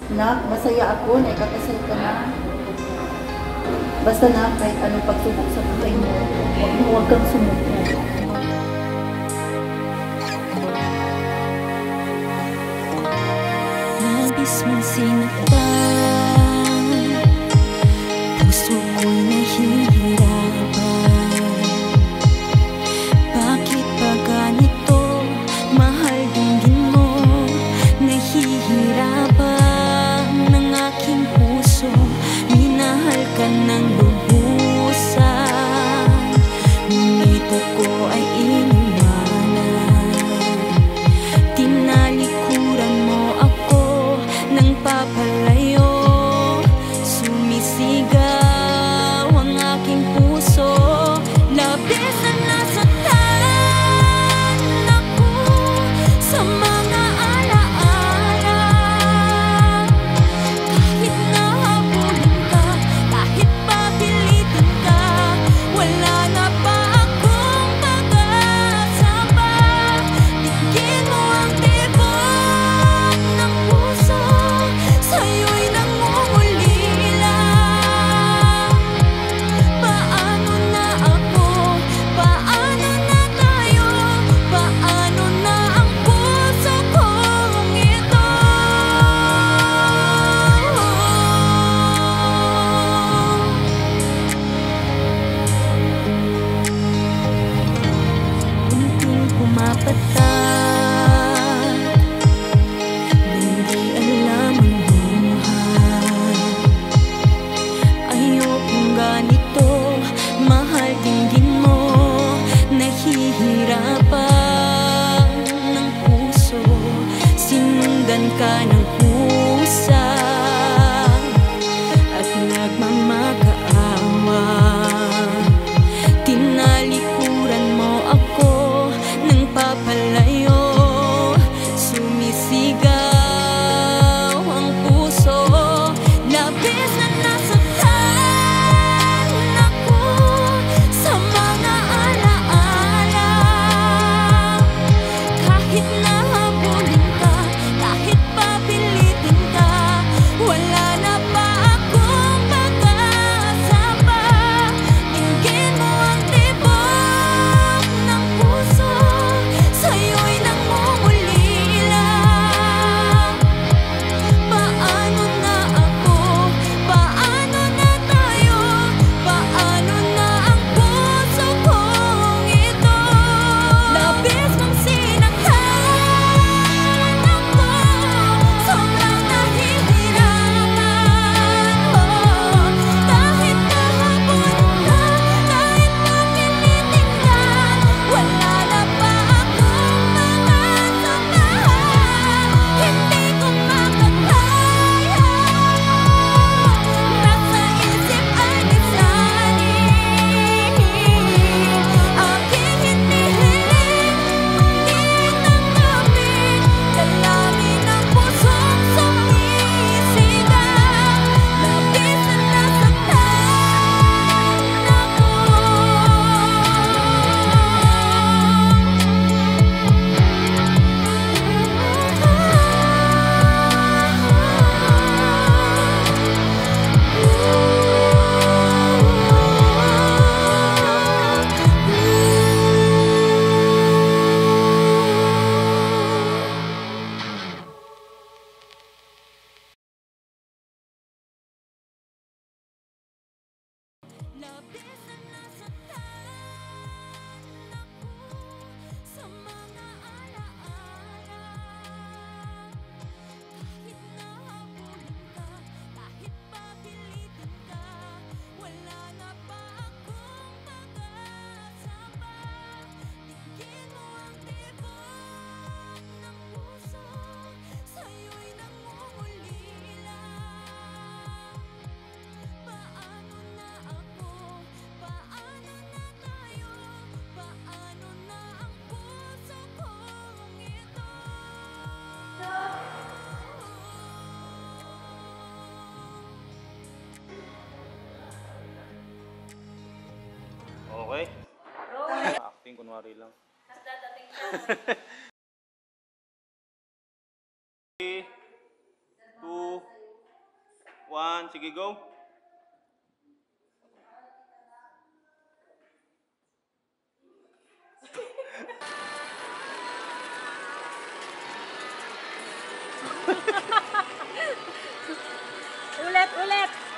Nak, masaya ako na ikakasal ka na. Basta na, kahit anong pagsubok sa buhay mo, huwag kang sumuko. Nabis mong sinaktan, puso ko'y nahihirapan. Bakit ba ganito, mahal din mo, nahihirapan ng aking puso. Minahal ka ng lubusan, ngunit ako ay iniwanan. Tinalikuran mo ako nang papalayo, sumisigaw ang aking puso. Labis na nasaktan ako sa mga alaala. Kahit nahabulin ka, kahit papilitin ka, wala na pa akong pag-asa pa. Tingin mo ang tibok ng puso, sa'yo'y nangungulila. Paano na ako? Paano na tayo? Paano na ang puso kong ito? Unting pumapatak, hindi alam ang buhay. Ayokong ganito, mahal din mo, nahihirapan ng puso. Sinundan ka ng pusa at nagmamakaawa. Tinalikuran mo ako nang papalayo, sumisigaw ang puso. Labis na nasaktan ako sa mga alaala. Kahit nahabulin ka, kahit papilitin ka, wala na pa akong pag-asa pa. Tingin mo ang tibok ng puso, sa'yo'y nangungulila. Paano na ako? Paano na tayo? Paano na ang puso kong ito? Labis mong sinaktan ako, sobrang nahihirapan. Kahit nahabulin ka, kahit papilitin ka, wala na pa akong pag-asa pa. Hindi ko makakaya, nasa isip ay lisanin. Aking hinihiling, ngunit tanggapin, dalangin ng pusong sumisigaw. Labis na nasaktan ako. Labis na nasaktan ako sa mga alaala. Kahit nahabulin ka, kahit papilitin ka, wala na pa akong pag-asa pa. Tingin mo ang tibok ng puso, sa'yo'y nangungulila. Paano na ako? Paano na tayo? Paano na ang puso kong ito? Okay? Acting kunwari lang. 3, 2, One, sige, go. Ulit, ulit.